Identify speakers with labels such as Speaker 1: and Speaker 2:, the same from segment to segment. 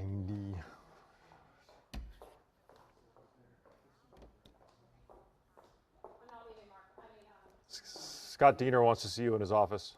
Speaker 1: 90. Scott Diener wants to see you in his office.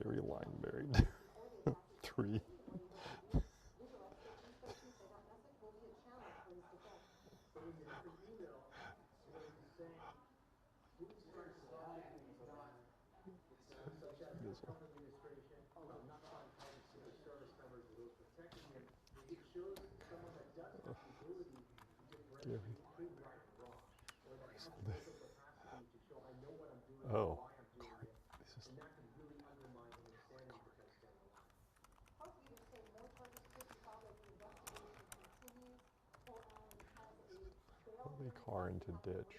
Speaker 1: Gary Line buried. 3. Oh. Probably car into ditch.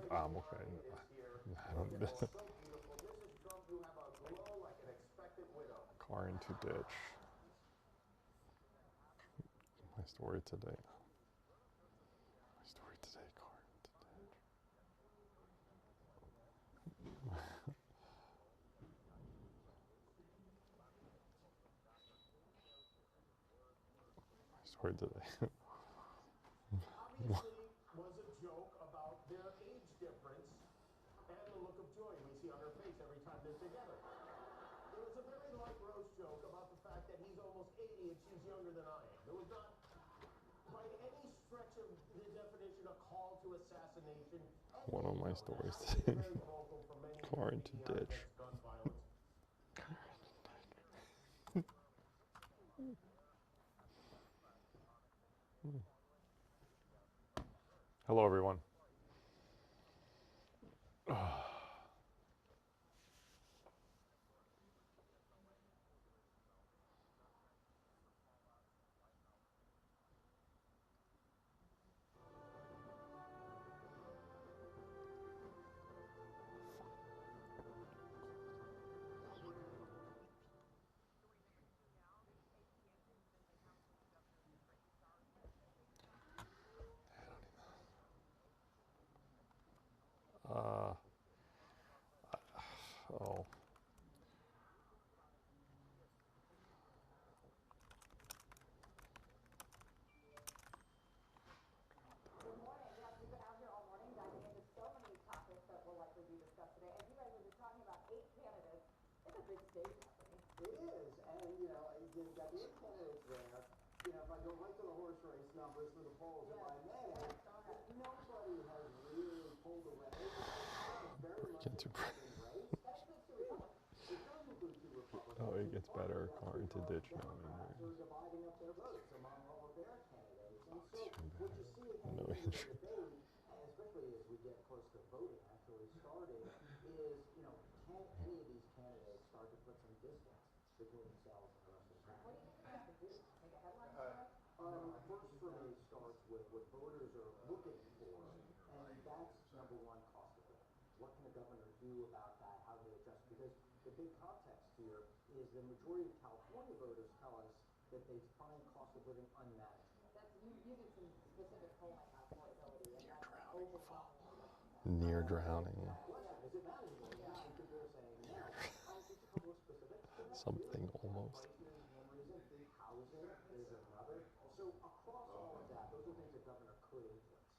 Speaker 1: I'm okay. I don't. Car into ditch. My story today. My story today. Car into ditch. My story today.
Speaker 2: Obviously, was a joke about their age difference and the look of joy we see on her face every time they're together. It was a very light roast joke about the fact that he's almost 80 and she's younger than I am. It was not, by any stretch of the definition, a call to assassination.
Speaker 1: One of my stories today. Car into ditch. Hello, everyone. Oh.
Speaker 3: Good morning. Yes, we've been out here all morning diving into so many topics that will likely be discussed today. As you guys are just talking about 8 candidates, it's a big stage, Anthony.
Speaker 4: It is, and you've got the 8 candidates there. If I go right to the horse race numbers for the polls, if I may, nobody has really pulled away. It's very much a close race.
Speaker 3: That includes 2 Republicans.
Speaker 4: It does include 2 Republicans.
Speaker 1: Oh, it gets better. Car into ditch now.
Speaker 4: They're dividing up their votes among all of their candidates. And And so what you see again
Speaker 1: No
Speaker 4: in the
Speaker 1: interest.
Speaker 4: debate, and especially as we get close to voting actually starting, is, can any of these candidates start to put some distance between themselves and the rest of the
Speaker 3: What
Speaker 4: country?
Speaker 3: do you think they have to do? Make a headline for us?
Speaker 4: First for me starts with what voters are looking for, and that's number one, cost of living. What can a governor do about that? How do they adjust? Because the big context here is the majority of California voters tell us that they find cost of living unmanageable.
Speaker 3: That's, you did some specific polling on affordability, and that's overwhelmingly.
Speaker 1: Near drowning.
Speaker 4: Question, is it manageable? Yeah, because they're saying no. Just a couple of specifics to that.
Speaker 1: Something almost.
Speaker 4: Prices is one reason. Housing is another. So across all of that, those are things a governor could influence.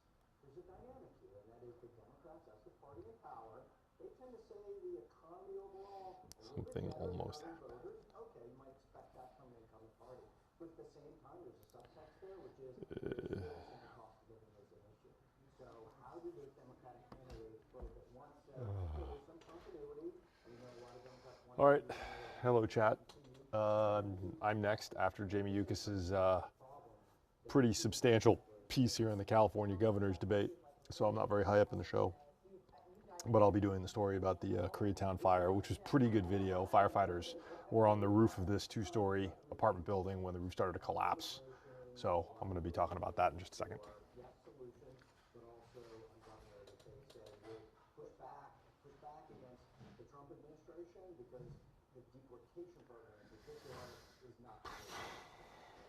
Speaker 4: There's a dynamic here, and that is the Democrats, that's the party in power. They tend to say the economy overall a little bit
Speaker 1: Something
Speaker 4: better
Speaker 1: almost
Speaker 4: than
Speaker 1: happened.
Speaker 4: voters. Okay, you might expect that from an incumbent party. But at the same time, there's a subtext there, which is still saying cost of living is an issue. So how do the Democratic candidates both at once say, okay, there's some continuity, we know a lot of Democrats want
Speaker 1: All right.
Speaker 4: to
Speaker 1: Hello, chat. I'm next after Jamie Yukis's pretty substantial piece here in the California governor's debate. So I'm not very high up in the show, but I'll be doing the story about the Koreatown fire, which was pretty good video. Firefighters were on the roof of this 2-story apartment building when the roof started to collapse. So I'm going to be talking about that in just a second.
Speaker 4: yes solutions, but also a governor that they said would push back against the Trump administration because the deportation program in particular is not the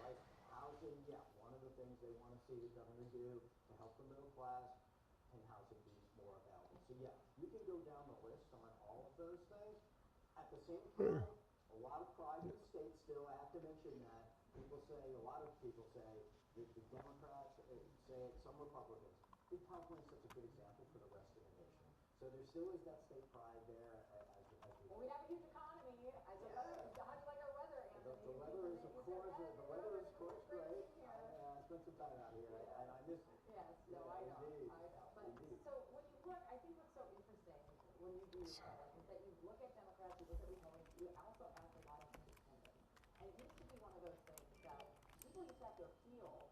Speaker 4: right? Housing, yeah, one of the things they want to see the governor do to help the middle class, and housing be more available. So yeah, you can go down the list on all of those things. At the same time, a lot of pride in the state still. I have to mention that. A lot of people say that the Democrats say it, some Republicans. Big California is such a good example for the rest of the nation. So there still is that state pride there
Speaker 3: Well, we have a huge economy. How do you like our weather, Anthony?
Speaker 4: The weather is, of course, great. I spent some time out here, and I miss it.
Speaker 3: Yes, no, I know.
Speaker 4: Indeed.
Speaker 3: But so when you look, I think what's so interesting when you do your polling is that you look at Democrats, you look at Republicans, you also ask a lot of independents. And it used to be one of those things that people used to have to appeal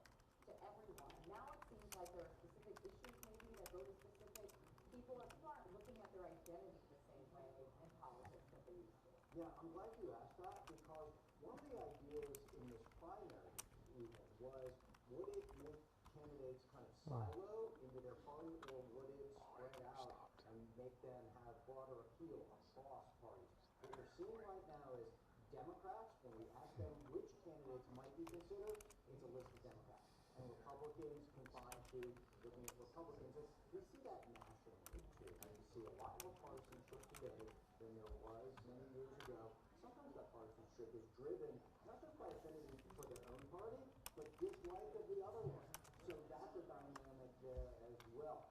Speaker 3: to everyone. Now it seems like there are specific issues maybe that go to specific people, or people aren't looking at their identity the same way in politics that they used to.
Speaker 4: Yeah, I'm glad you asked that, because one of the ideas in this primary even was, would it make candidates kind of silo into their party, or would it spread out and make them have broader appeal across parties? What we're seeing right now is Democrats, when we ask them which candidates might be considered, it's a list of Democrats. And Republicans confined to looking at Republicans. And we see that nationally too. And you see a lot more partisanship today than there was many years ago. Sometimes that partisanship is driven not just by affinity for their own party, but dislike of the other one. So that's a dynamic there as well.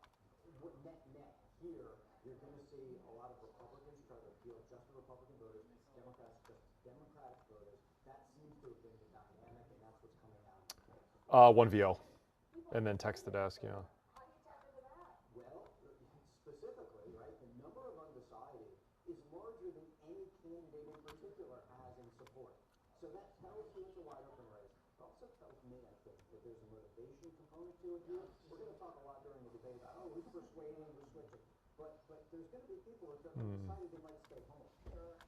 Speaker 4: Net here, you're going to see a lot of Republicans try to appeal just to Republican voters, Democrats just Democratic voters. That seems to have been the dynamic, and that's what's coming out of the polls.
Speaker 1: 1VO, and then text the desk, yeah.
Speaker 3: How do you tap into that?
Speaker 4: Well, specifically, right, the number of undecided is larger than any candidate in particular has in support. So that tells you it's a wide open race. It also tells me, I think, that there's a motivation component to it here. We're going to talk a lot during the debate about, oh, who's persuading, who's switching. But there's going to be people that are undecided they might stay home.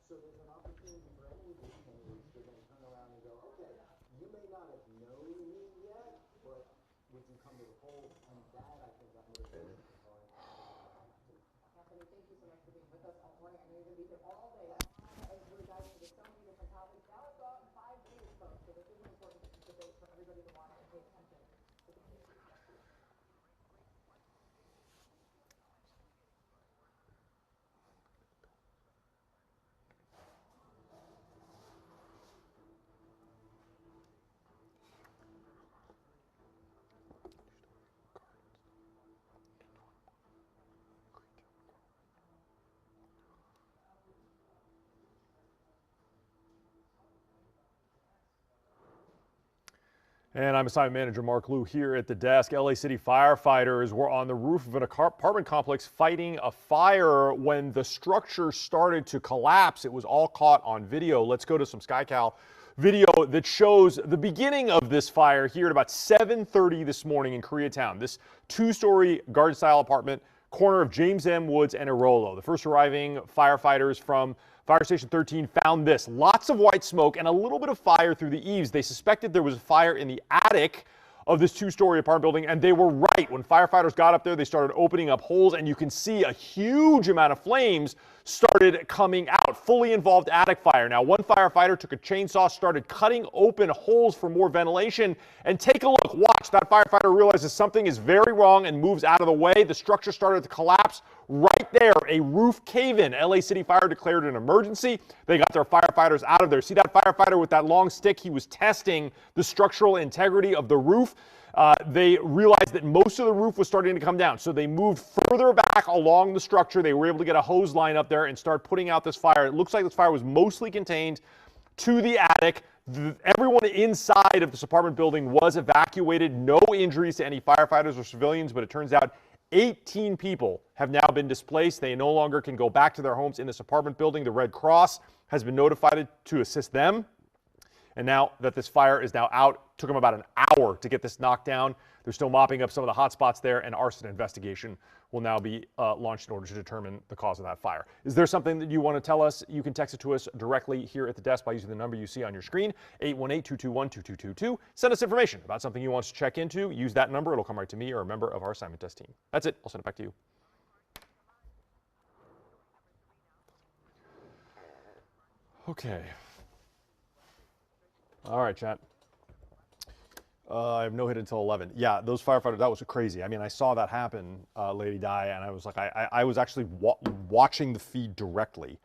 Speaker 4: So there's an opportunity for any of these candidates to then turn around and go, okay, you may not have known me yet, but would you come to the polls? And that, I think, that motivation component.
Speaker 3: Anthony, thank you so much for being with us all morning. I know you're going to be here all day. As we're diving into so many different topics. Now let's go out in 5 days, folks. So this is an important debate for everybody to watch and pay attention.
Speaker 1: And I'm assignment manager Mark Liu here at the desk. LA City firefighters were on the roof of an apartment complex fighting a fire when the structure started to collapse. It was all caught on video. Let's go to some SkyCal video that shows the beginning of this fire here at about 7:30 this morning in Koreatown. This two-story garden-style apartment, corner of James M. Woods and Arolo. The first arriving firefighters from Fire Station 13 found this. Lots of white smoke and a little bit of fire through the eaves. They suspected there was a fire in the attic of this two-story apartment building, and they were right. When firefighters got up there, they started opening up holes, and you can see a huge amount of flames started coming out. Fully involved attic fire. Now, one firefighter took a chainsaw, started cutting open holes for more ventilation, and take a look. Watch. That firefighter realizes something is very wrong and moves out of the way. The structure started to collapse right there. A roof cave-in. LA City Fire declared an emergency. They got their firefighters out of there. See that firefighter with that long stick? He was testing the structural integrity of the roof. They realized that most of the roof was starting to come down, so they moved further back along the structure. They were able to get a hose line up there and start putting out this fire. It looks like this fire was mostly contained to the attic. Everyone inside of this apartment building was evacuated. No injuries to any firefighters or civilians, but it turns out 18 people have now been displaced. They no longer can go back to their homes in this apartment building. The Red Cross has been notified to assist them. And now that this fire is now out, took them about an hour to get this knocked down. They're still mopping up some of the hot spots there, and arson investigation will now be launched in order to determine the cause of that fire. Is there something that you want to tell us? You can text it to us directly here at the desk by using the number you see on your screen, 818-221-2222. Send us information about something you want us to check into. Use that number. It'll come right to me or a member of our assignment desk team. That's it. I'll send it back to you. Okay. All right, chat. I have no hit until 11. Yeah, those firefighters, that was crazy. I mean, I saw that happen, Lady Di, and I was like, I was actually watching the feed directly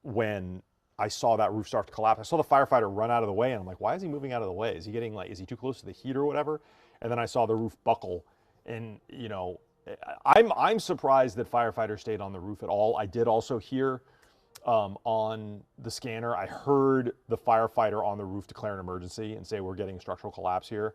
Speaker 1: when I saw that roof start to collapse. I saw the firefighter run out of the way, and I'm like, why is he moving out of the way? Is he getting is he too close to the heat or whatever? And then I saw the roof buckle, and you know, I'm surprised that firefighters stayed on the roof at all. I did also hear on the scanner, I heard the firefighter on the roof declare an emergency and say we're getting structural collapse here.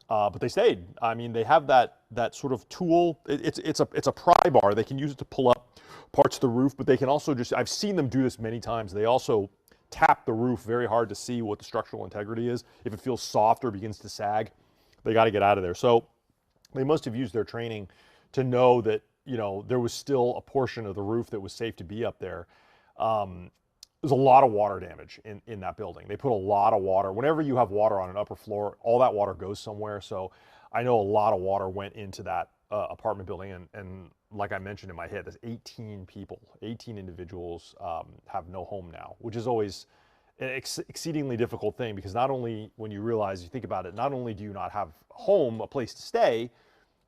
Speaker 1: But they stayed. I mean, they have that sort of tool. It's a pry bar. They can use it to pull up parts of the roof, but they can also I've seen them do this many times. They also tap the roof very hard to see what the structural integrity is. If it feels soft or begins to sag, they got to get out of there. So they must have used their training to know that, you know, there was still a portion of the roof that was safe to be up there. There's a lot of water damage in that building. They put a lot of water. Whenever you have water on an upper floor, all that water goes somewhere. So I know a lot of water went into that apartment building. And like I mentioned in my head, there's 18 people, 18 individuals have no home now, which is always an exceedingly difficult thing, because not only when you realize, you think about it, not only do you not have home, a place to stay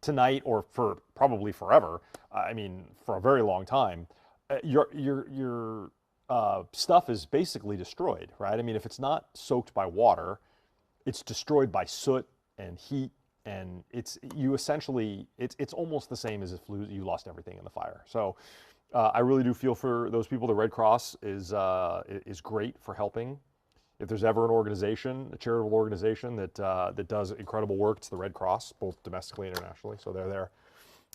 Speaker 1: tonight or for probably forever, I mean, for a very long time, your stuff is basically destroyed, right? I mean, if it's not soaked by water, it's destroyed by soot and heat, and it's almost the same as if you lost everything in the fire. So I really do feel for those people. The Red Cross is great for helping. If there's ever an organization, a charitable organization that does incredible work, it's the Red Cross, both domestically and internationally. So they're there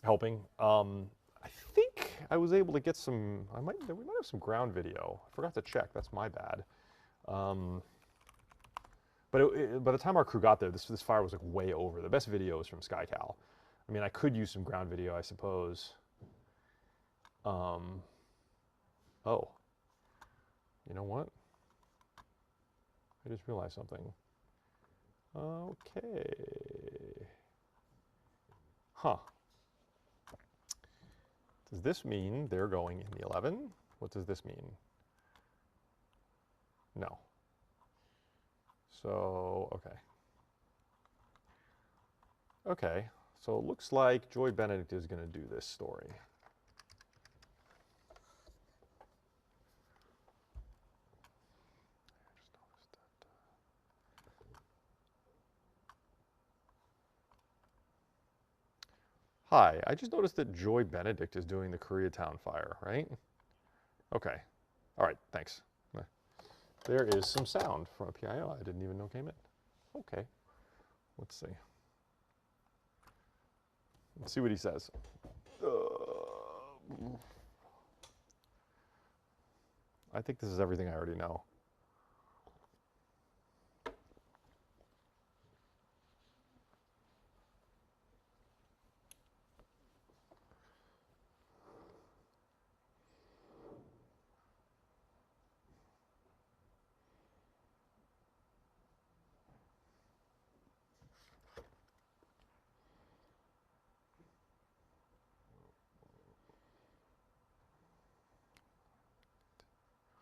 Speaker 1: helping. I think I was able to get some, we might have some ground video. I forgot to check, that's my bad. But by the time our crew got there, this fire was like way over. The best video is from SkyCal. I mean, I could use some ground video, I suppose. Oh, you know what? I just realized something. Okay. Huh. Does this mean they're going in the 11? What does this mean? No. So, okay. Okay, so it looks like Joy Benedict is going to do this story. Hi, I just noticed that Joy Benedict is doing the Koreatown fire, right? Okay. All right, thanks. There is some sound from a PIO I didn't even know came in. Okay. Let's see. Let's see what he says. I think this is everything I already know.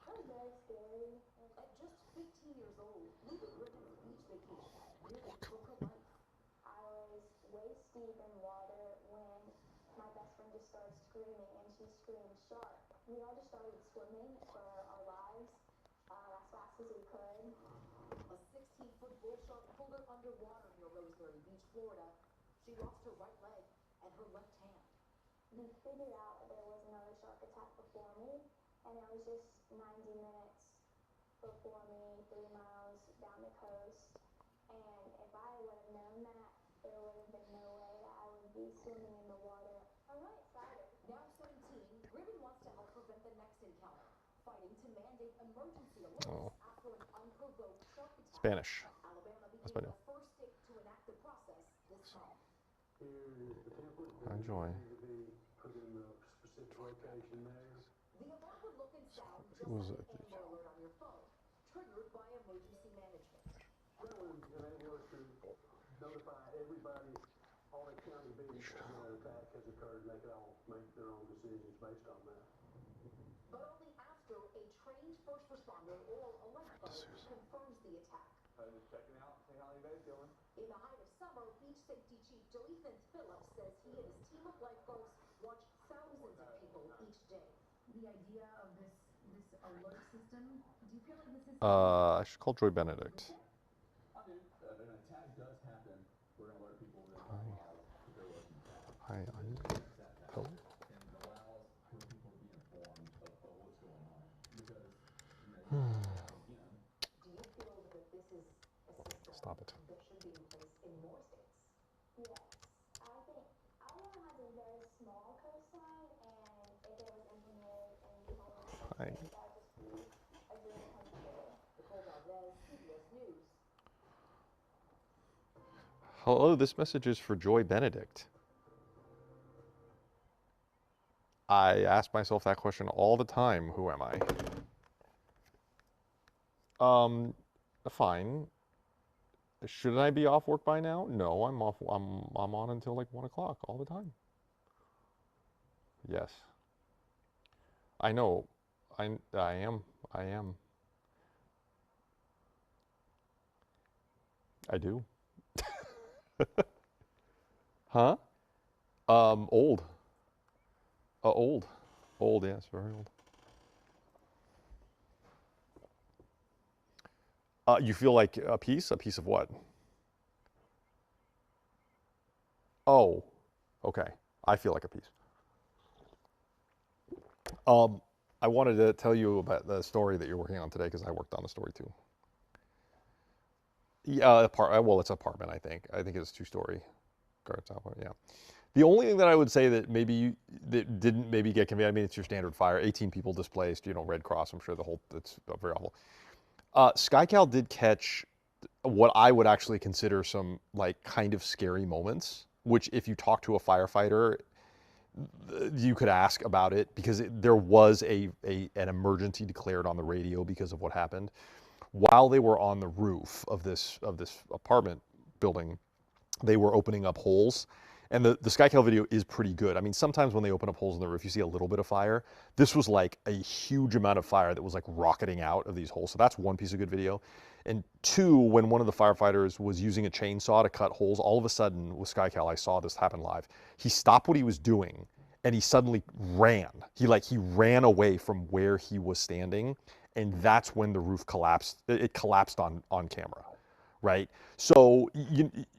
Speaker 3: That was very scary. At just 15 years old, leaving Britain's beach vacation nearly took her life. I was waist deep in water when my best friend just started screaming, and she screamed shark. We all just started swimming for our lives as fast as we could.
Speaker 5: A 16-foot bull shark pulled her underwater near Rosemary Beach, Florida. She lost her right leg and her left hand.
Speaker 3: We figured out that there was another shark attack before me, and it was just 90 minutes before me, 3 miles down the coast. And if I would have known that, there would have been no way that I would be swimming in the water. I'm really excited.
Speaker 5: Now 17, Ribbon wants to help prevent the next encounter, fighting to mandate emergency alerts after an unprovoked shark attack.
Speaker 1: Spanish.
Speaker 5: Alabama became
Speaker 1: Español.
Speaker 5: the first state to enact the process this month.
Speaker 4: Here's the template.
Speaker 1: Enjoy.
Speaker 4: Put in the specific location there.
Speaker 5: The alert would look and sound just
Speaker 1: was
Speaker 5: like
Speaker 1: it?
Speaker 5: an Amber Alert on your phone, triggered by emergency management.
Speaker 4: Maryland and they were to notify everybody on a county beach that an attack has occurred, and they could all make their own decisions based on that.
Speaker 5: But only after a trained first responder or a lifeguard confirms the attack.
Speaker 4: Checking out, see how your day's going.
Speaker 5: In the height of summer, beach safety chief Joethan Phillips says he and his team of lifeguards watch thousands of people each day. The idea of this alert system, do you feel like this is...
Speaker 1: I should call Joy Benedict.
Speaker 6: I do. If an attack does happen, we're going to alert people within
Speaker 1: Hi.
Speaker 6: 1 mile that there was an attack.
Speaker 1: Hi,
Speaker 6: Hello.
Speaker 1: hello.
Speaker 6: And it allows for people to be informed of what's going on. Because, you know, again,
Speaker 3: Do you feel that this is a system
Speaker 1: Stop it.
Speaker 3: that should be in place in more states? Yes. I think Alabama has a very small coastline, and if it was implemented in all of the
Speaker 1: Hi.
Speaker 3: states, that would just be a dream come true.
Speaker 5: Nicole Valdez, CBS News.
Speaker 1: Hello, this message is for Joy Benedict. I ask myself that question all the time. Who am I? Fine. Shouldn't I be off work by now? No, I'm off. I'm on until like 1 o'clock all the time. Yes. I know. I am. I do. Huh? Old. Old. Old, yes, very old. You feel like a piece? A piece of what? Oh, okay. I feel like a piece. I wanted to tell you about the story that you're working on today because I worked on the story too. Yeah, well, it's an apartment, I think. I think it's 2-story. Yeah. The only thing that I would say that that didn't maybe get conveyed, I mean, it's your standard fire, 18 people displaced, Red Cross, I'm sure it's very awful. SkyCal did catch what I would actually consider some like kind of scary moments, which if you talk to a firefighter, you could ask about it because there was an emergency declared on the radio because of what happened. While they were on the roof of this apartment building, they were opening up holes. And the SkyCal video is pretty good. I mean, sometimes when they open up holes in the roof, you see a little bit of fire. This was like a huge amount of fire that was like rocketing out of these holes. So that's one piece of good video. And 2, when one of the firefighters was using a chainsaw to cut holes, all of a sudden with SkyCal, I saw this happen live. He stopped what he was doing and he suddenly ran. He ran away from where he was standing. And that's when the roof collapsed. It collapsed on camera. Right? So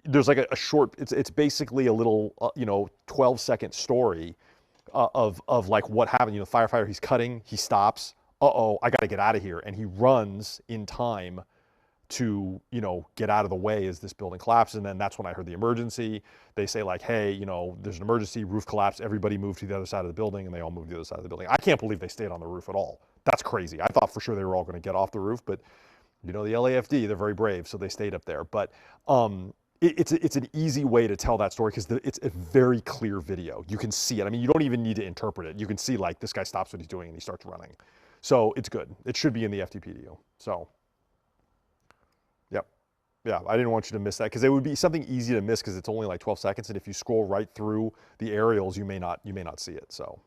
Speaker 1: there's like a short, it's basically a little, 12-second story of like what happened. The firefighter, he's cutting, he stops, I got to get out of here. And he runs in time to, get out of the way as this building collapses. And then that's when I heard the emergency. They say like, hey, there's an emergency, roof collapse, everybody move to the other side of the building, and they all moved to the other side of the building. I can't believe they stayed on the roof at all. That's crazy. I thought for sure they were all going to get off the roof, but the LAFD, they're very brave, so they stayed up there. But it's an easy way to tell that story because it's a very clear video. You can see it. I mean, you don't even need to interpret it. You can see like this guy stops what he's doing and he starts running. So it's good. It should be in the FTPDO. So, yep. Yeah, I didn't want you to miss that because it would be something easy to miss because it's only like 12 seconds, and if you scroll right through the aerials, you may not see it. So,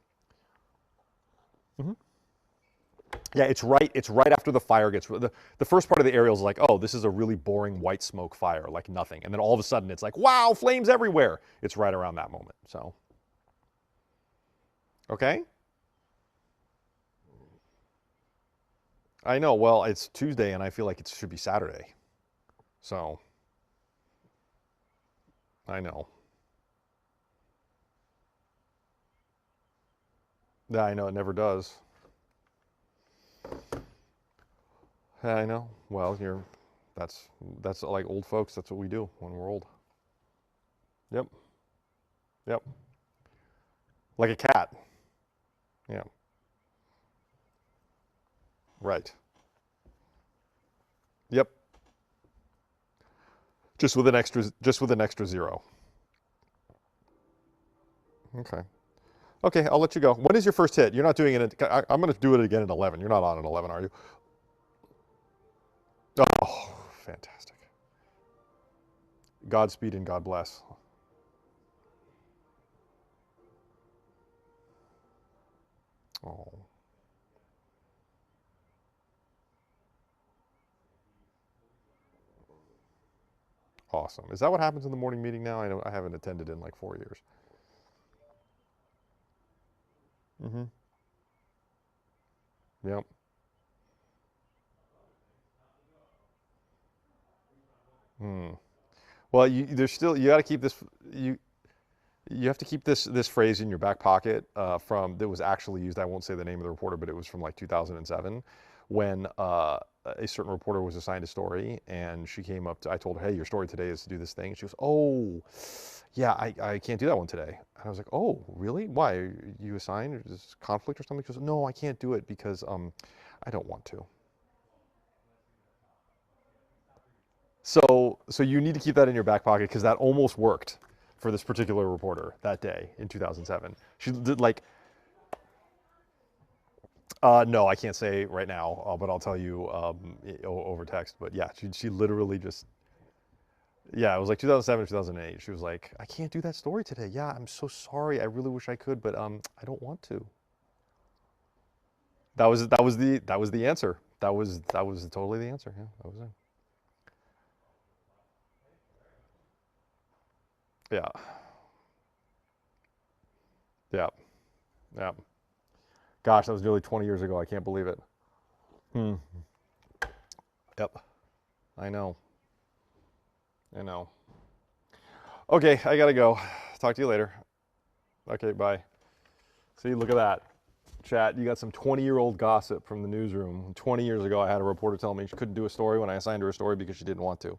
Speaker 1: yeah, it's right after the fire gets the first part of the aerials is like, oh, this is a really boring white smoke fire, like nothing, and then all of a sudden it's like, wow, flames everywhere. It's right around that moment. So, okay. I know. Well, it's Tuesday, and I feel like it should be Saturday. So, I know. Yeah, I know. It never does. Yeah, I know. Well, that's like old folks. That's what we do when we're old. Yep. Yep. Like a cat. Yeah. Right. Yep. Just with an extra zero. Okay. Okay, I'll let you go. When is your first hit? You're not doing it. I'm going to do it again at 11. You're not on at 11, are you? Oh, fantastic. Godspeed and God bless. Oh. Awesome. Is that what happens in the morning meeting now? I haven't attended in like 4 years. Mm-hmm. Yep. Hmm. Well, you got to keep this. You have to keep this phrase in your back pocket from that was actually used. I won't say the name of the reporter, but it was from like 2007 when a certain reporter was assigned a story, and she came up to, I told her, hey, your story today is to do this thing. And she goes, oh, yeah, I can't do that one today. And I was like, oh, really? Why? Are you assigned? Is this conflict or something? She goes, no, I can't do it because I don't want to. So you need to keep that in your back pocket because that almost worked for this particular reporter that day in 2007. She did like, no, I can't say right now, but I'll tell you over text. But yeah, she literally just, yeah, it was like 2007, 2008. She was like, I can't do that story today. Yeah, I'm so sorry. I really wish I could, but I don't want to. That was the answer. That was totally the answer. Yeah, that was it. Yeah, yeah, yeah. Gosh, that was nearly 20 years ago. I can't believe it. Hmm. Yep. I know. I know. Okay, I gotta go. Talk to you later. Okay, bye. See, look at that. Chat, you got some 20-year-old gossip from the newsroom. 20 years ago, I had a reporter tell me she couldn't do a story when I assigned her a story because she didn't want to.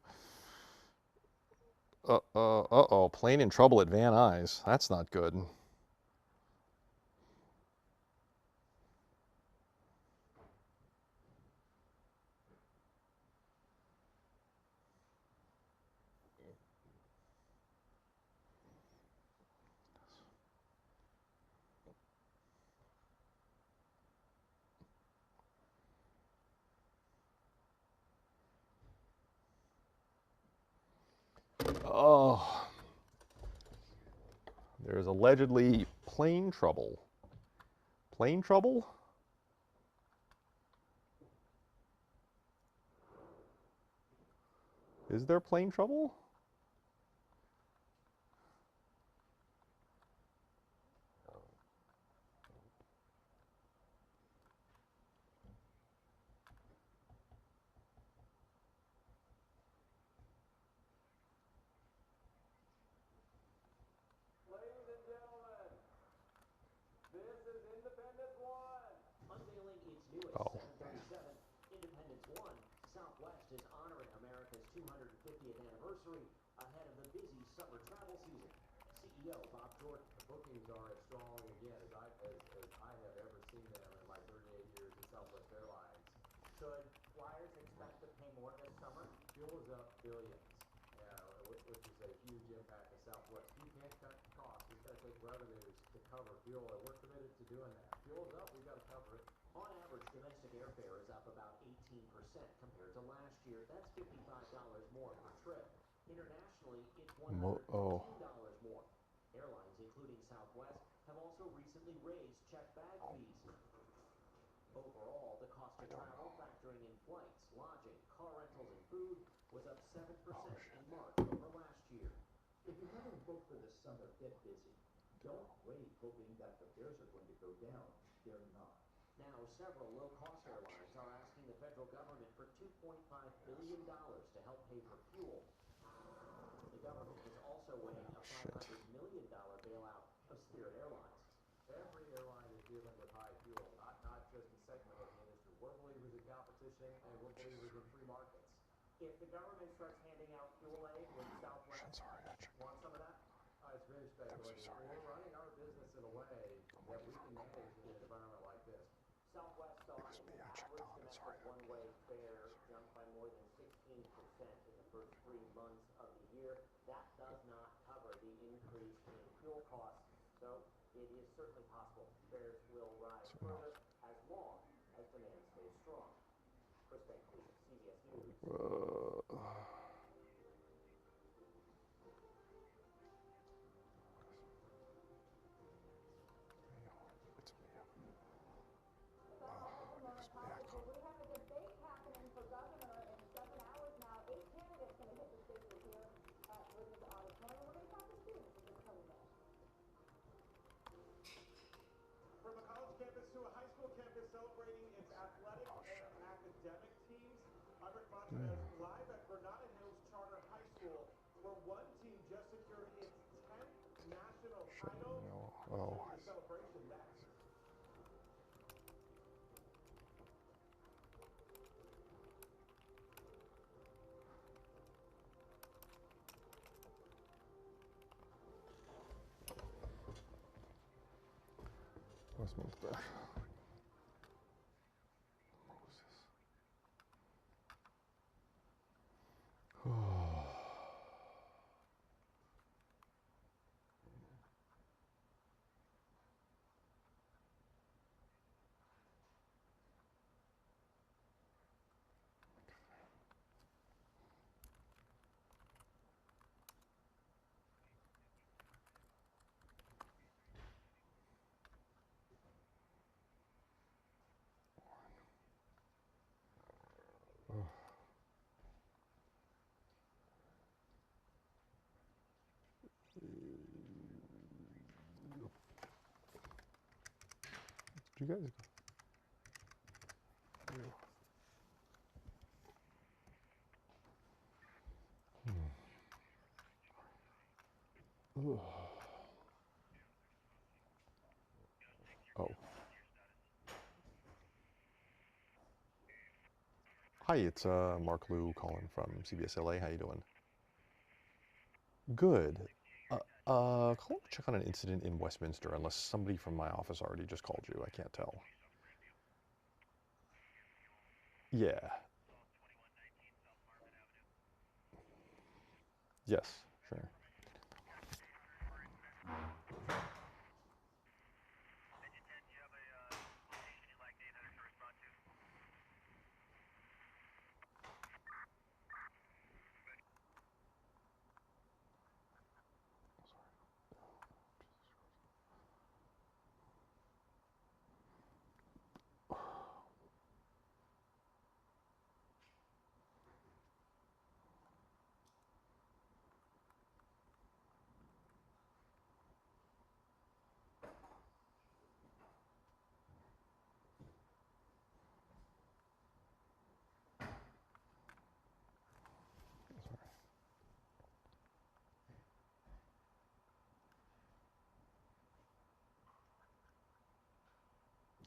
Speaker 1: Uh-oh, plane in trouble at Van Nuys. That's not good. Oh, there's allegedly plane trouble. Plane trouble? Is there plane trouble?
Speaker 2: Ladies and gentlemen, this is Independence One. Unveiling its newest
Speaker 1: Oh.
Speaker 2: 737, Independence One, Southwest is honoring America. 250th anniversary ahead of the busy summer travel season. CEO Bob Jordan.
Speaker 6: Bookings are as strong again as I have ever seen them in my 38 years at Southwest Airlines.
Speaker 2: Should flyers expect to pay more this summer?
Speaker 6: Fuel is up billions, which is a huge impact to Southwest. You can't cut costs. It's going to take revenues to cover fuel, and we're committed to doing that. Fuel's up, we've got to cover it.
Speaker 2: On average, domestic airfare is up about 18% compared to last year. That's $55 more per trip. Internationally, it's $115 more. Airlines, including Southwest, have also recently raised check bag fees. Overall, the cost of travel, factoring in flights, lodging, car rentals, and food, was up 7% in March over last year.
Speaker 6: If you haven't booked for the summer, get busy. Don't wait hoping that the fares are going to go down. They're not.
Speaker 2: Now, several low-cost airlines are asking the federal government for $2.5 billion to help pay for fuel. The government is also weighing a $500 million bailout of Spirit Airlines.
Speaker 6: Every airline is dealing with high fuel, not just a segment of the industry. We're believers in competition, and we're believers in free markets.
Speaker 2: If the government starts handing out fuel aid, would Southwest want some of that?
Speaker 6: It's very speculative. We're running our business in a way that we can manage in an environment like this.
Speaker 2: Southwest saw its average domestic one-way fare jump by more than 16% in the first 3 months of the year. That does not cover the increase in fuel costs, so it is certainly possible fares will rise further as long as demand stays strong. Chris Bankley, CBS News.
Speaker 3: We have a debate happening for governor in 7 hours now. 8 candidates going to hit the stages here at Williams Auditorium. We're going to talk to students in this coming day.
Speaker 2: From a college campus to a high school campus celebrating its athletic and academic teams, I'm Rick Montanez live at Granada Hills Charter High School, where one team just secured its 10th national title. The celebration next.
Speaker 1: Westminster. Did you guys go? Oh. Hi, it's Mark Liu calling from CBS LA. How you doing? Good. Calling to check on an incident in Westminster, unless somebody from my office already just called you. I can't tell. Yeah. Yes, sure.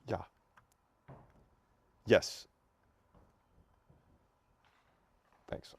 Speaker 1: Yeah. Yes. Thanks.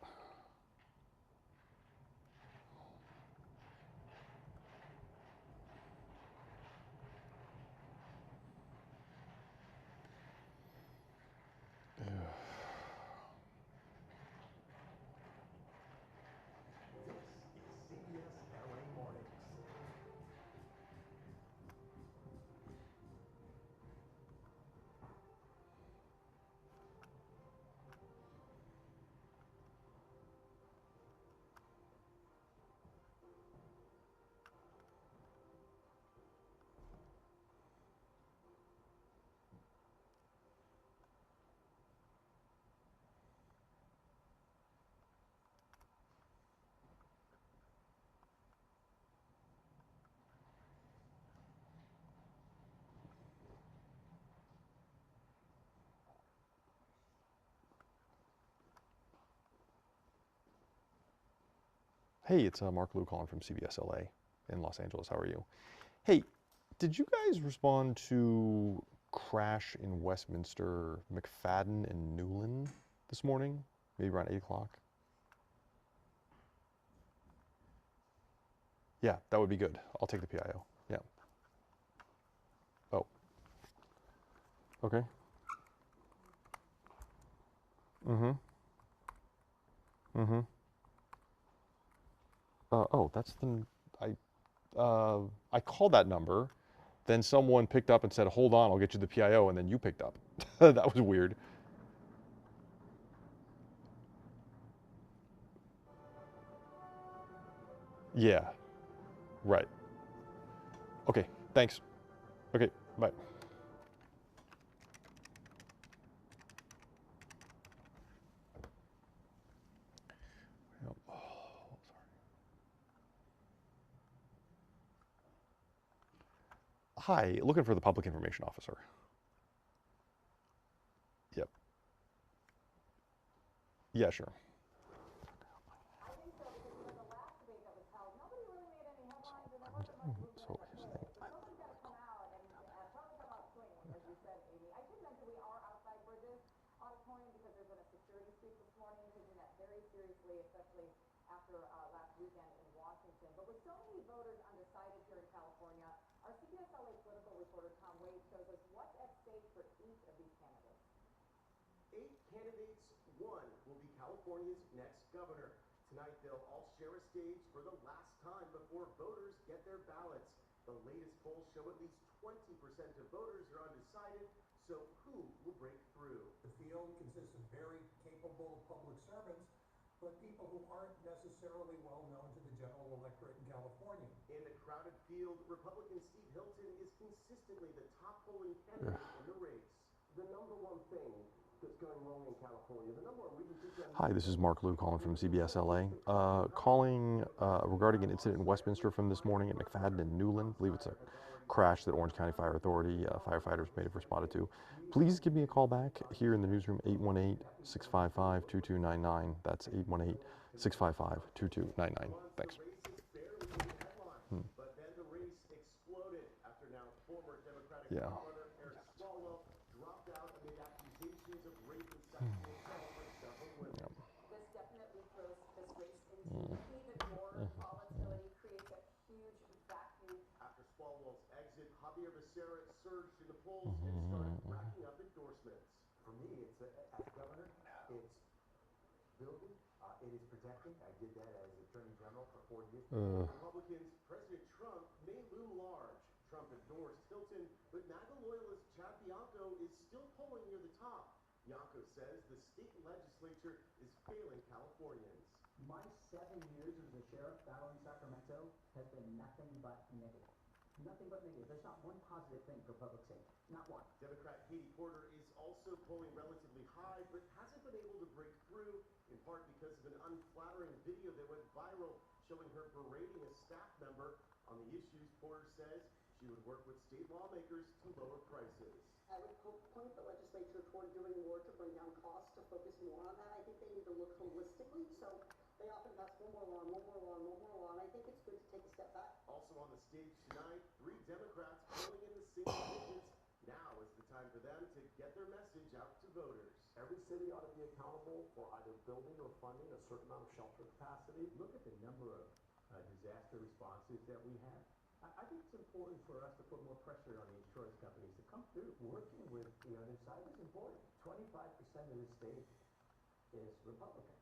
Speaker 1: Hey, it's Mark Liu calling from CBS LA in Los Angeles. How are you? Hey, did you guys respond to crash in Westminster, McFadden and Newland this morning? Maybe around 8 o'clock? Yeah, that would be good. I'll take the PIO. Yeah. Oh. Okay. Mm-hmm. Mm-hmm. Oh, that's the I called that number. Then someone picked up and said, "Hold on, I'll get you the PIO," and then you picked up. That was weird. Yeah. Right. Okay. Thanks. Okay. Bye. Yep. Oh, sorry. Hi, looking for the public information officer. Yep. Yeah, sure.
Speaker 3: I think so, because you know, the last debate that was held, nobody really made any headlines, and there wasn't much movement
Speaker 1: So
Speaker 3: at the
Speaker 1: here's the
Speaker 3: polls.
Speaker 1: thing.
Speaker 3: So someone's got to come out and probably come out swinging, as you said, Amy. I should mention we are outside Bridges Auditorium because there's been a security sweep this morning, taking that very seriously, especially after last weekend in Washington. But with so many voters undecided here in California, our CBS LA political reporter Tom Wade shows us what's at stake for each of these candidates.
Speaker 2: 8 candidates, one will be California's next governor. Tonight, they'll all share a stage for the last time before voters get their ballots. The latest polls show at least 20% of voters are undecided, so who will break through?
Speaker 7: The field consists of very capable public servants, but people who aren't necessarily well known to the general electorate in California.
Speaker 2: In the crowded field, Republican Steve Hilton is consistently the top polling candidate in the race. The number one thing that's going wrong in California, the number one reason people
Speaker 1: Hi, this is Mark Liu calling from CBS LA. Calling regarding an incident in Westminster from this morning at McFadden and Newland. I believe it's a crash that Orange County Fire Authority firefighters may have responded to. Please give me a call back here in the newsroom, 818-655-2299. That's 818-655-2299. Thanks.
Speaker 2: The race is barely in the headlines, but then the race exploded after now former Democratic
Speaker 1: Yeah.
Speaker 2: frontrunner Eric Swalwell dropped out amid accusations of rape and sexual assault by several women.
Speaker 3: This definitely throws this race into even more volatility, creates a huge vacuum.
Speaker 2: After Swalwell's exit, Javier Becerra surged in the polls and started racking up endorsements.
Speaker 6: For me, it's as governor, it's building, it is protecting. I did that as Attorney General for 4 years.
Speaker 2: Republicans, President Trump may loom large. Trump endorsed Hilton, but MAGA loyalist Chad Bianco is still polling near the top. Bianco says the state legislature is failing Californians.
Speaker 8: My 7 years as a sheriff battling Sacramento has been nothing but negative. Nothing but negative. There's not one positive thing for public safety. Not one.
Speaker 2: Democrat Katie Porter is also polling relatively high, but hasn't been able to break through, in part because of an unflattering video that went viral showing her berating a staff member. On the issues, Porter says she would work with state lawmakers to lower prices.
Speaker 4: I would point the legislature toward doing more to bring down costs, to focus more on that. I think they need to look holistically, so they often pass one more law, one more law, one more law, and I think it's good to take a step back.
Speaker 2: Also on the stage tonight, 3 Democrats polling in the single digits. Now is the time for them to get their message out to voters.
Speaker 7: Every city ought to be accountable for either building or funding a certain amount of shelter capacity.
Speaker 6: Look at the number of disaster responses that we have. I think it's important for us to put more pressure on the insurance companies to come through. Working with the other side is important. 25% of the state is Republican.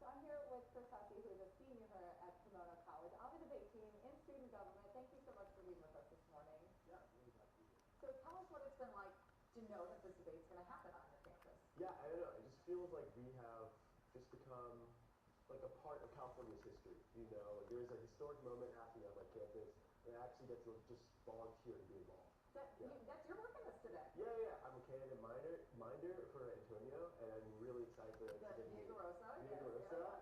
Speaker 3: So I'm here with Chris Hussey, who is a senior here at Pomona College, on the debate team in student government. Thank you so much for being with us this morning.
Speaker 7: Yeah, really glad to be here.
Speaker 3: So tell us what it's been like to know that this debate's going to happen on your campus.
Speaker 9: Yeah, I don't know. It just feels like we have just become like a part of California's history. You know, there's a historic moment happening on my campus, and I actually get to just volunteer and be involved.
Speaker 3: That's your work in this today.
Speaker 9: Yeah. I'm a candidate minder for Antonio, and I'm really excited to get to meet
Speaker 3: Rosa,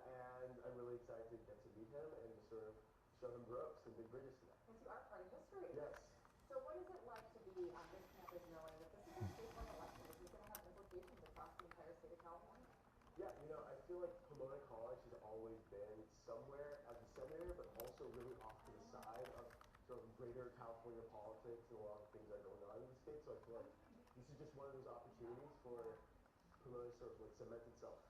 Speaker 9: and I'm really excited to get to meet him and just sort of show him the ropes and big bridges tonight.
Speaker 3: Yes, you are part of history.
Speaker 9: Yes.
Speaker 3: So what is it like to be on this campus knowing that this is a statewide election? This is going to have implications across the entire state of California?
Speaker 9: Yeah, You know, I feel like Pomona College has always been somewhere at the center, but also really off to the side of sort of greater California politics and a lot of things that are going on in the state. So I feel like this is just one of those opportunities for Pomona to sort of like cement itself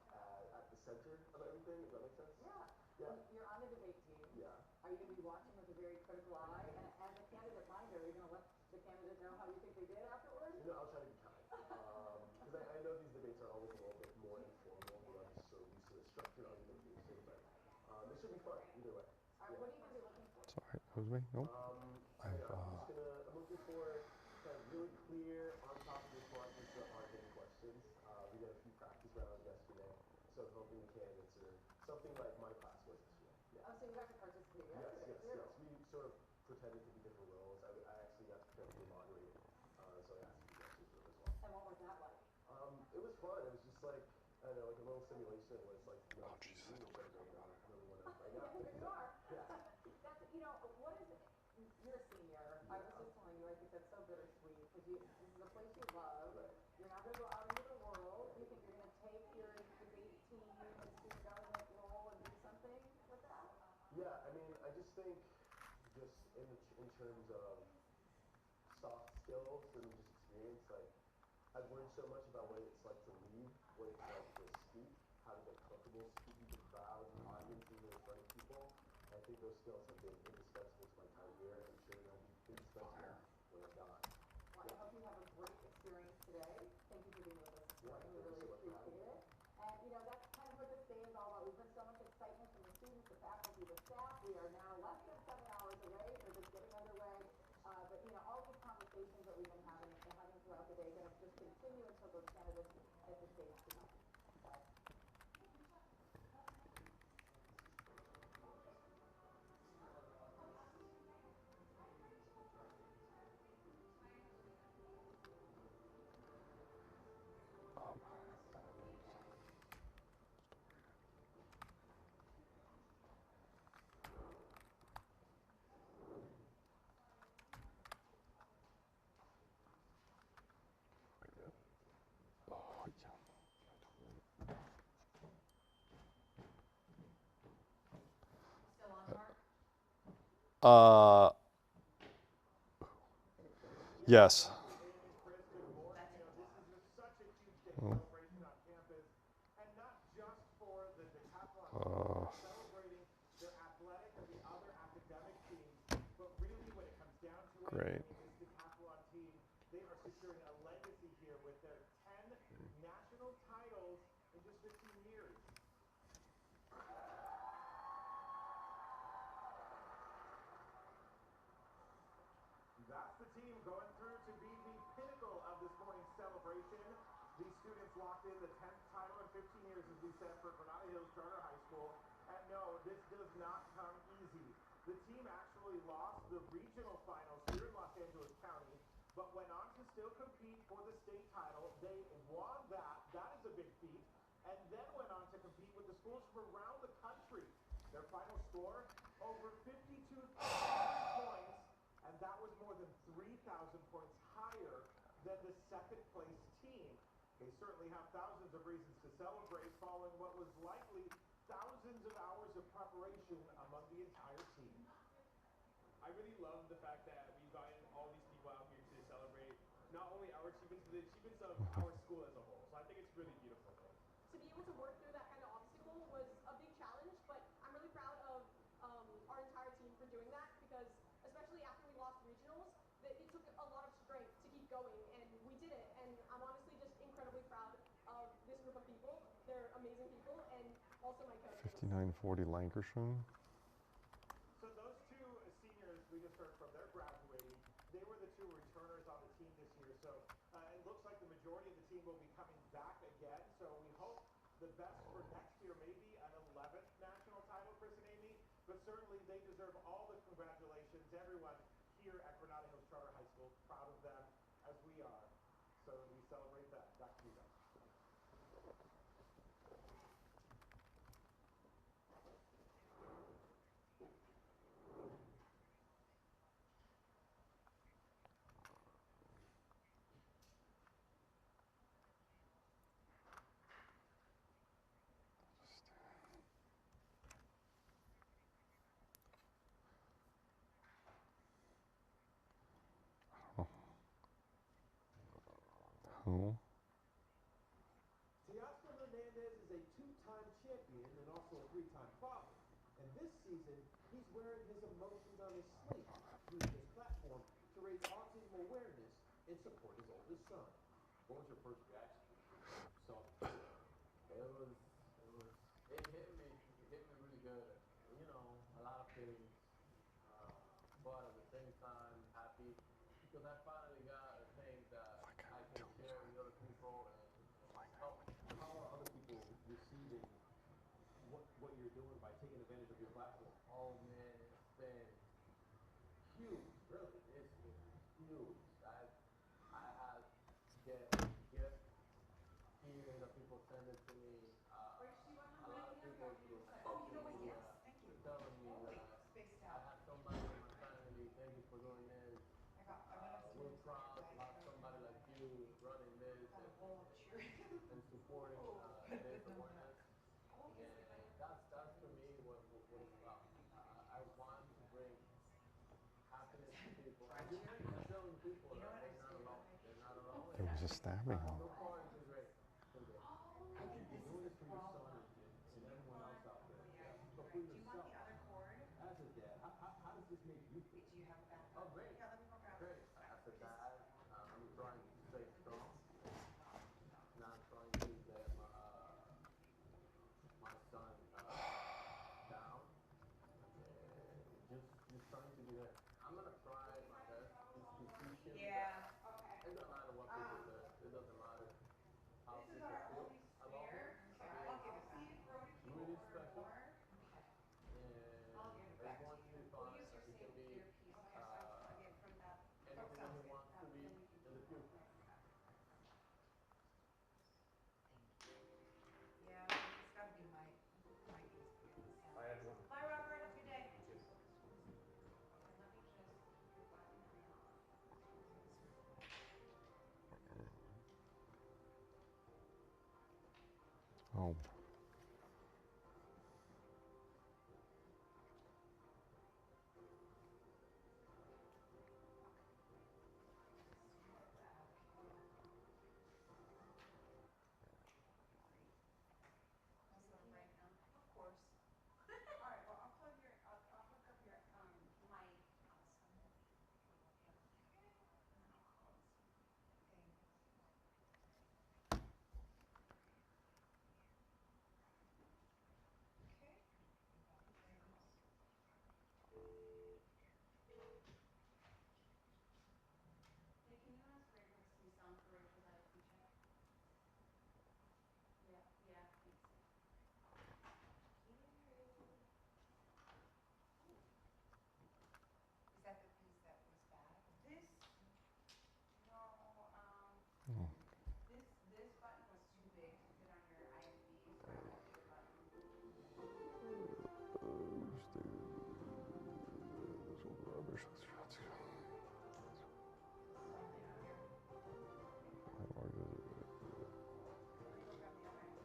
Speaker 9: at the center of everything. Does that make sense?
Speaker 3: Yeah.
Speaker 9: Yeah.
Speaker 3: You're on the debate team.
Speaker 9: Yeah.
Speaker 3: Are you going to be watching with a very critical eye? And as a candidate minder, are you going to let the candidate know how you think they did afterwards?
Speaker 9: You know, I'll try to be kind. Because I know these debates are always a little bit more informal, and I'm just so used to the structured argumentation, but it should be fun either way.
Speaker 3: All right, what are you going to be looking for?
Speaker 1: Sorry, that was me. Nope.
Speaker 9: I'm looking for kind of really clear, on topic responses to the hard-hitting questions. We did a few practice rounds yesterday, so I'm hoping the candidates are something like my class was this year. Yeah.
Speaker 3: Oh, so you got to participate
Speaker 9: Yes,
Speaker 3: yesterday,
Speaker 9: yes,
Speaker 3: too.
Speaker 9: yes. We sort of pretended to be different roles. I actually got to pretend to be a moderator, so I asked the questions to them as well.
Speaker 3: And what was that like?
Speaker 9: It was fun. It was just like, I don't know, like a little simulation of what it's like to be on TV,
Speaker 1: Jesus.
Speaker 9: which I really want to right now.
Speaker 3: Yeah, here you are.
Speaker 9: Yeah.
Speaker 3: That's, you know, what is it? You're a senior. I was just telling you, I think that's so bittersweet because this is a place you love.
Speaker 9: Right.
Speaker 3: You're now going to go out into the world. Do you think you're going to take your debate team and student government role and do something with that?
Speaker 9: Yeah, I mean, I just think just in terms of soft skills and just experience, like, I've learned so much about what it's like to lead, what it's like to speak, how to get comfortable speaking to crowds and audiences and in front of people. I think those skills have been indispensable to my time here, and I'm sure they'll be indispensable when I'm gone.
Speaker 3: Well, I hope you have a great experience today. Thank you for being with us this
Speaker 9: Yeah,
Speaker 3: morning. We
Speaker 9: thank you
Speaker 3: really
Speaker 9: so much for having
Speaker 3: appreciate
Speaker 9: me.
Speaker 3: it. And, you know, that's kind of what this day is all about. We've been so much excitement from the students, the faculty, the staff. We are now less than 7 hours away. We're just getting underway. But, you know, all these conversations that we've been having throughout the day are going to just continue until those candidates at the stage tonight. Okay?
Speaker 1: Oh, yeah.
Speaker 3: Still on, Mark?
Speaker 1: Yes.
Speaker 2: Amy, Chris, good morning. You know, this is just such a huge day celebration on campus, and not just for the decathlon team, celebrating their athletic and the other academic teams, but really when it comes down to it,
Speaker 1: Great.
Speaker 2: I mean, this decathlon team, they are securing a legacy here with their 10 national titles in just 15 years. That's the team going through to be the pinnacle of this morning's celebration. These students locked in the 10th title in 15 years, as we said, for Granada Hills Charter High School. And no, this does not come easy. The team actually lost the regional finals here in Los Angeles County, but went on to still compete for the state title. They won that. That is a big feat. And then went on to compete with the schools from around the country. Their final score, over 52,000 points. And that was more than 3,000 points higher than the second place team. They certainly have thousands of reasons to celebrate following what was likely thousands of hours of preparation among the entire team.
Speaker 10: I really love the fact that we got all these people out here to celebrate not only our achievements, but the achievements of our school as a whole. So I think it's really beautiful.
Speaker 11: To be able to work through that kind of obstacle was a big challenge, but I'm really proud of our entire team for doing that because especially after we lost regionals, it took a lot of strength to keep going, and we did it. And I'm honestly just incredibly proud of this group of people. They're amazing people, and also my coach.
Speaker 1: 5940 Lancashire.
Speaker 2: So those two seniors we just heard from, they're graduating. They were the two returners on the team this year. So it looks like the majority of the team will be coming back again. So we hope the best for next year, maybe an 11th national title for Amy. But certainly they deserve all the congratulations. Everyone here at Granada Hills Charter High School, proud of them as we are. So we celebrate that. Back to you guys.
Speaker 1: Who?
Speaker 6: Teoscar Hernandez is a two-time champion and also a three-time father. And this season, he's wearing his emotions on his sleeve, using his platform to raise autism awareness and support his oldest son. What was your first reaction when you saw this?
Speaker 9: It hit me really good. You know, a lot of feelings, but at the same time, happy because I finally got a thing that I can share with other people and help.
Speaker 6: How are other people receiving what you're doing by taking advantage of your platform?
Speaker 9: Oh man, it's been huge, really. It's been huge. I have get gifts here that people send it to me. A lot of people through social media telling me that I have somebody in my family. Thank you for doing this. We're proud to have somebody like you running this and supporting this awareness. And that's for me what it's about. I want to bring happiness to people and showing people that they're not alone. They're not alone.
Speaker 1: There was a stabbing one.
Speaker 9: So far, it's been great. It's been great.
Speaker 6: You're doing this for your son and everyone else out there. But for yourself, as a dad, how does this make you feel?
Speaker 9: Oh, great. Great. As a dad, I'm trying to stay strong. Not trying to let my son down. Just trying to be there. I'm gonna try my best to teach him that it doesn't matter what people say. It doesn't matter how people feel about him. Really special. And he's going to be fine. He can be anything that he wants to be in the future.
Speaker 3: Yeah, it's gotta be my biggest.
Speaker 6: Bye, everyone.
Speaker 3: Bye, Robert. Have a good day.
Speaker 6: You too.
Speaker 3: And let me just button that off.
Speaker 1: Oh.
Speaker 3: Also, right now, of course. All right. Well, I'll hook up your mic. And then I'll call and see. Thank you. Okay. There it is. Hey, can you ask Ray for some sound for Rachel's IFP check? Yeah, yeah, thanks. Is that the piece that was bad? This, no,
Speaker 1: Oh.
Speaker 3: this button was too big to fit on your IFB, so I got a bigger button.
Speaker 1: Rubbish on
Speaker 3: That
Speaker 1: this.
Speaker 3: was so weird. Maybe it's a box system.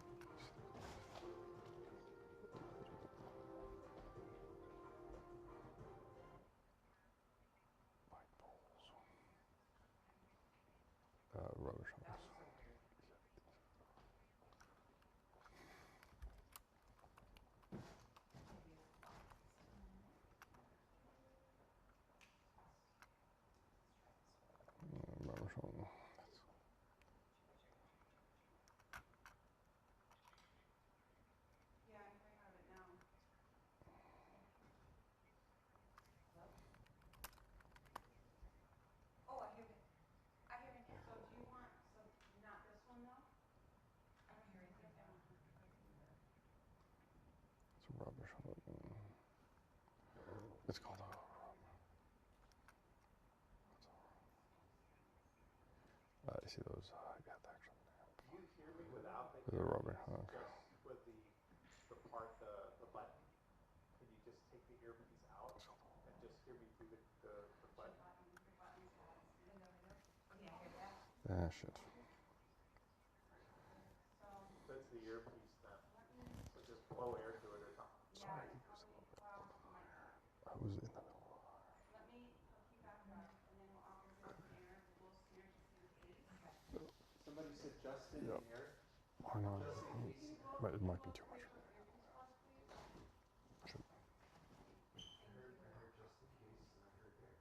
Speaker 1: Rubbish on.
Speaker 3: Yeah, I'm hearing out of it now. Hello? Oh, I hear it. I hear it. So do you want, so not this one though? I don't hear anything now.
Speaker 1: It's rubbish on it. It's called a. You see those? Yeah, actually.
Speaker 6: Do you hear me without the
Speaker 1: The rubber,
Speaker 6: earpiece,
Speaker 1: huh?
Speaker 6: just with the button? Can you just take the earpiece out and just hear me through the button?
Speaker 3: The button's bad. Yeah, I hear that.
Speaker 1: Ah, shit.
Speaker 3: So,
Speaker 6: That's the earpiece now.
Speaker 3: let me,
Speaker 6: So just blow air through it or something.
Speaker 3: yeah, well, might not.
Speaker 1: I was in the middle.
Speaker 3: Let me hook you back up and then I'll visit snare, a little snare just in case.
Speaker 6: So
Speaker 9: Justin
Speaker 1: Yep.
Speaker 9: in here.
Speaker 1: Why not? But it might be too much. Should-
Speaker 9: I heard just in case, and I heard there.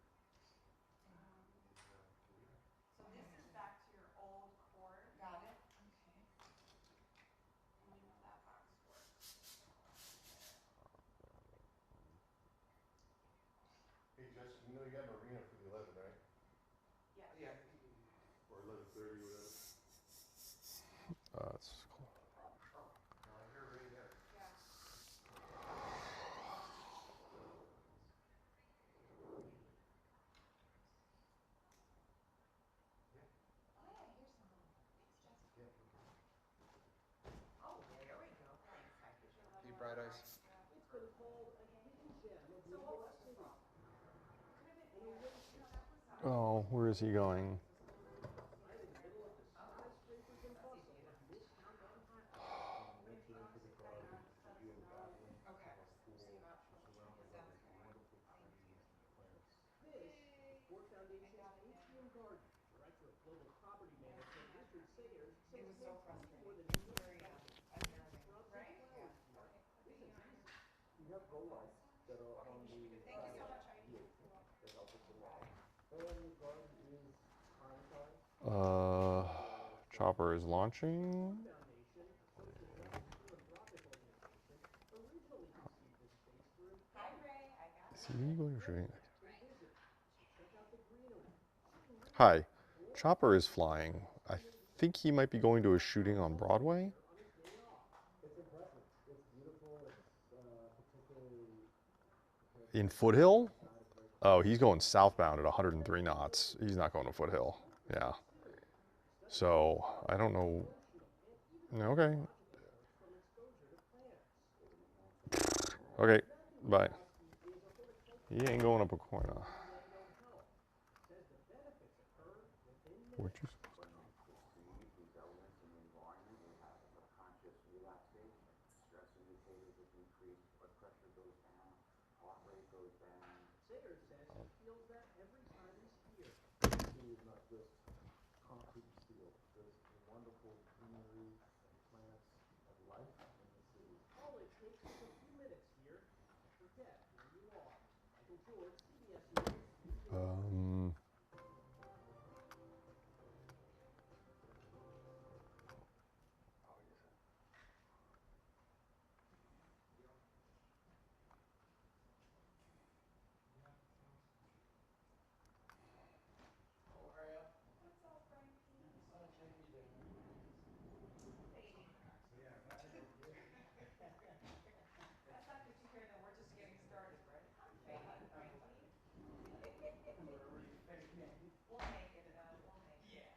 Speaker 3: So this is back to your old cord. Got it. Okay. And you know that box works.
Speaker 9: Hey, Justin, you know you have Marina for the 11, right?
Speaker 3: Yes.
Speaker 9: Yeah. Or 11:30, whatever.
Speaker 1: It's cool.
Speaker 9: No, I hear right there.
Speaker 3: Yeah. Oh yeah, here's some. Thanks, Jessica.
Speaker 9: Yeah.
Speaker 3: Oh, there we go. Thanks. I appreciate that.
Speaker 9: See you, Bright Eyes.
Speaker 2: It's been called a hidden gem of
Speaker 3: So
Speaker 2: New
Speaker 3: what
Speaker 2: York
Speaker 3: was the
Speaker 2: City.
Speaker 3: problem? Could have been air. You know, that was
Speaker 1: Oh, where is he going?
Speaker 2: Right in the middle of the skyscrapers and bustle of Midtown Manhattan.
Speaker 6: Went into the garden, review the bathroom,
Speaker 3: Okay.
Speaker 6: plus pool,
Speaker 3: See about
Speaker 6: surrounded by
Speaker 3: sounds good.
Speaker 6: wonderful trees and plants.
Speaker 2: This is Ford Foundation's Atrium Garden. Director of Global Property Management Richard Sayers says
Speaker 3: It was
Speaker 2: it
Speaker 3: so
Speaker 2: makes much more
Speaker 3: frustrating.
Speaker 2: than a
Speaker 3: Very unnerving.
Speaker 2: shrubs
Speaker 3: Right?
Speaker 2: and flowers here. Isn't easy.
Speaker 9: We have grow lights that are on the
Speaker 3: Thank you so much.
Speaker 9: that help us a lot. And the garden is climatized.
Speaker 1: Chopper is launching.
Speaker 2: Foundation, Associate Rebel philanthropic organization, originally conceived this space for
Speaker 3: Hi, Ray. I got
Speaker 1: Is he going to shooting?
Speaker 2: visit. Check out the greenery.
Speaker 1: Hi. Chopper is flying. I think he might be going to a shooting on Broadway.
Speaker 6: It's impressive. It's beautiful. It's particularly
Speaker 1: In Foothill? Oh, he's going southbound at 103 knots. He's not going to Foothill. Yeah. So, I don't know. Okay. Okay, bye. He ain't going up a corner. Where'd you
Speaker 4: These elements in the environment will have a subconscious relaxation. Stress indicators are decreased, blood pressure goes down, heart rate goes down.
Speaker 2: Sayers says he feels that every time he's here.
Speaker 6: the city is not just concrete and steel. There's wonderful greenery and plants and life in the city.
Speaker 2: All it takes is a few minutes here to forget where you are. Michael George, CBS News, New York.
Speaker 3: What's up, Frankie? Fading. That's not good to hear that we're just getting started, right? I'm fading, Frankie. We'll make it though. We'll make it. Yeah.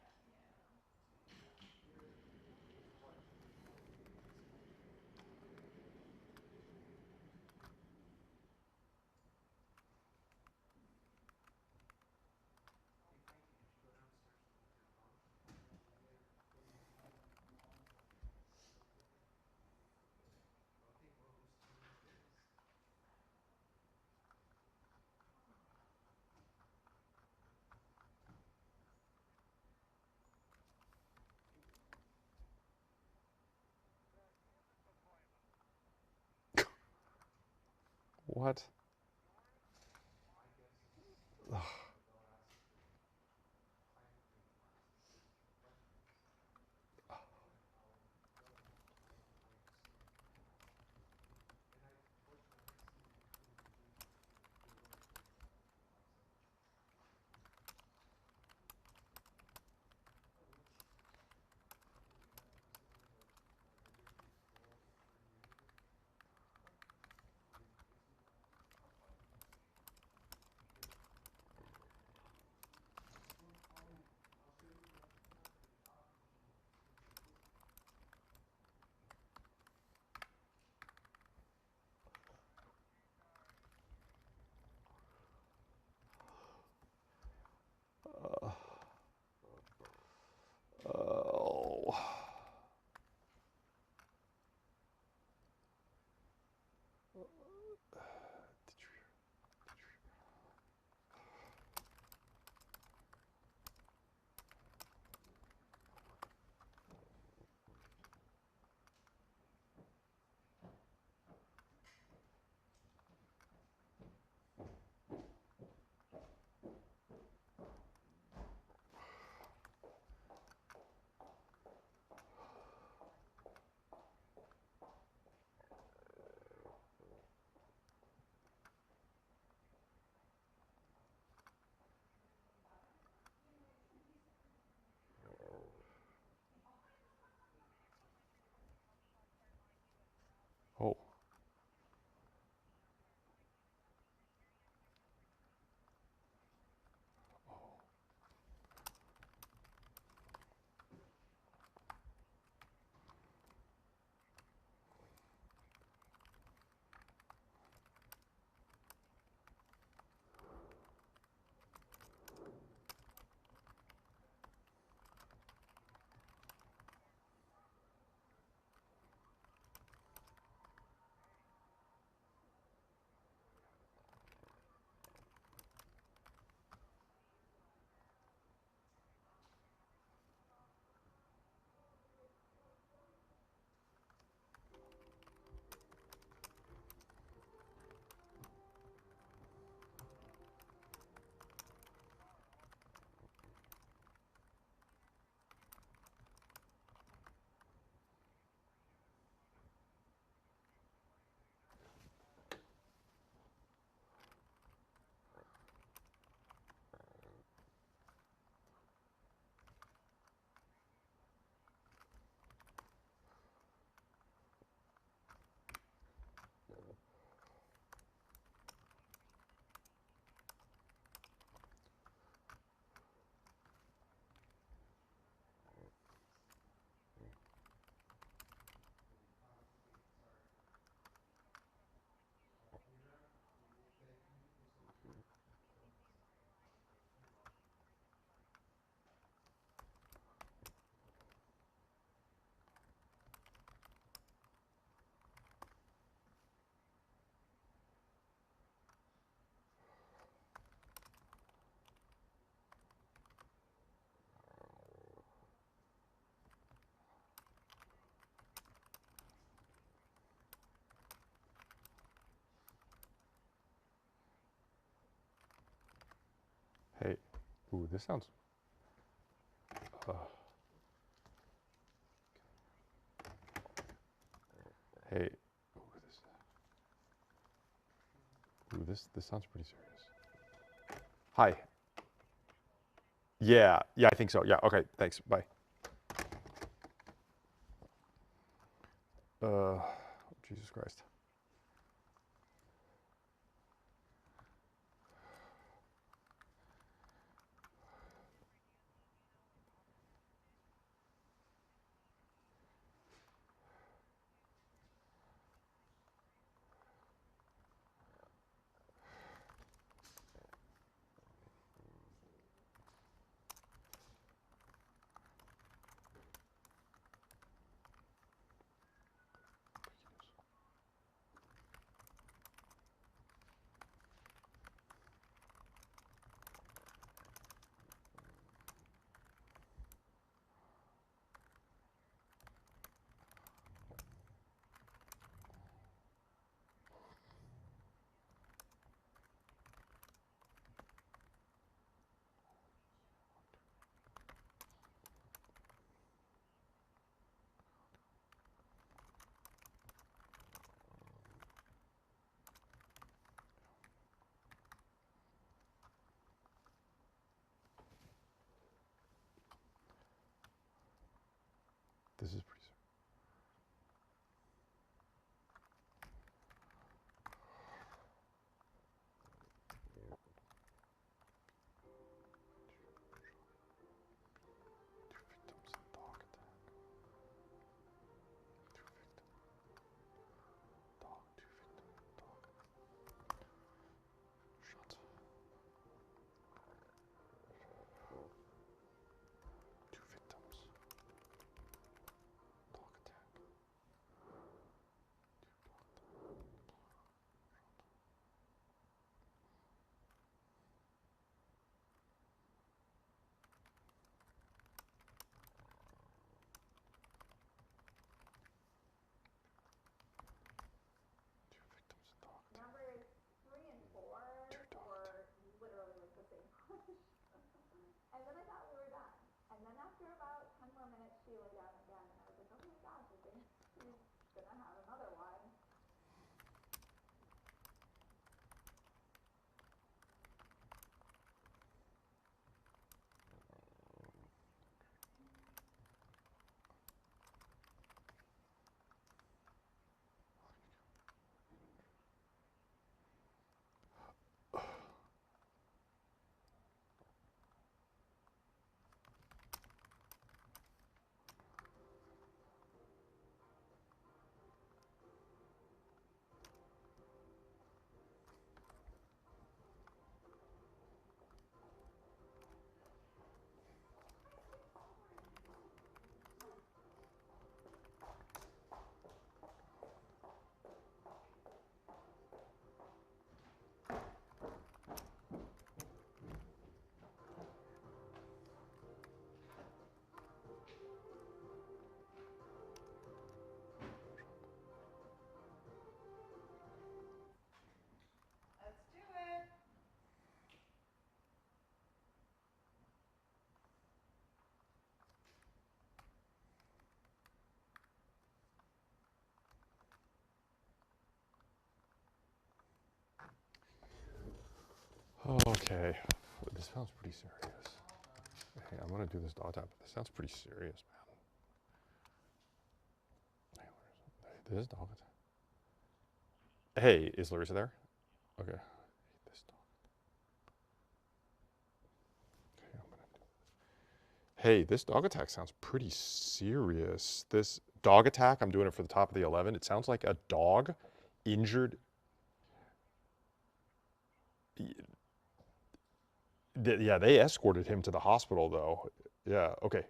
Speaker 1: What? Ugh. Ooh, this sounds. Hey. Ooh, this sounds pretty serious. Hi. Yeah, I think so. Yeah, okay, thanks. Bye. Jesus Christ. This is pretty serious.
Speaker 3: Numbers 3 and 4 were literally like the same push. And then I thought we were done. And then after about 10 more minutes, she lay down again, and I was like, oh my gosh, I think she's gonna have another one. Let's do it.
Speaker 1: Okay, this sounds pretty serious. Hey, I'm gonna do this dog tap. This sounds pretty serious, man. Hey, this dog tap. Hey, is Larissa there? Okay. This dog. Okay, I'm gonna do this. Hey, this dog attack sounds pretty serious. This dog attack, I'm doing it for the top of the 11. It sounds like a dog injured. Yeah, they escorted him to the hospital though. Yeah, okay.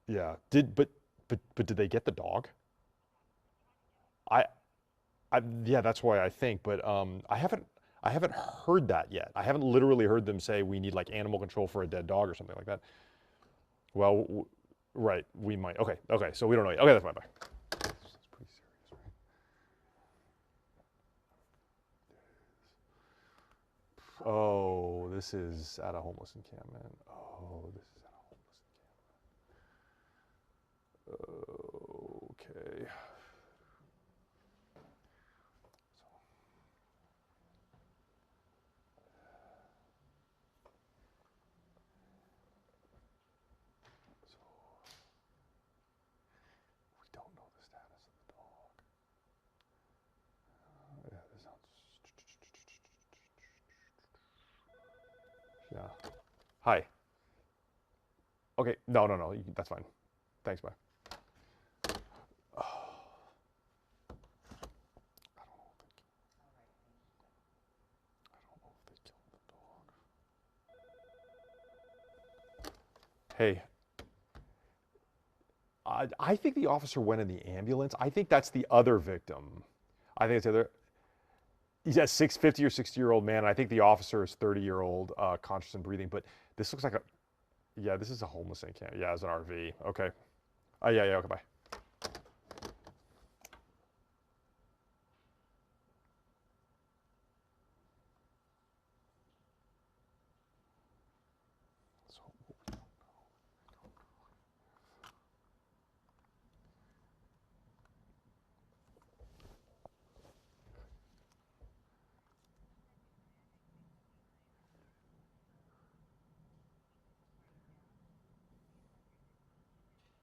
Speaker 1: Yeah. But did they get the dog? I yeah, that's why I think, but I haven't heard that yet. I haven't literally heard them say we need like animal control for a dead dog or something like that. Well, right, we might. Okay, so we don't know yet. Okay, that's fine. Bye. That's pretty serious, right? Oh, this is at a homeless encampment. Oh, this is at a homeless encampment. Okay. So we don't know the status of the dog. Yeah, this sounds. Yeah. Hi. Okay. No, no, no. That's fine. Thanks, bye. Hey, I think the officer went in the ambulance. I think that's the other victim. I think it's the other. He's a 50 or 60-year-old man. I think the officer is 30-year-old, conscious and breathing. But this looks like a, yeah, this is a homeless encampment. Yeah, it's an RV. Okay. Oh, yeah, yeah, okay, bye.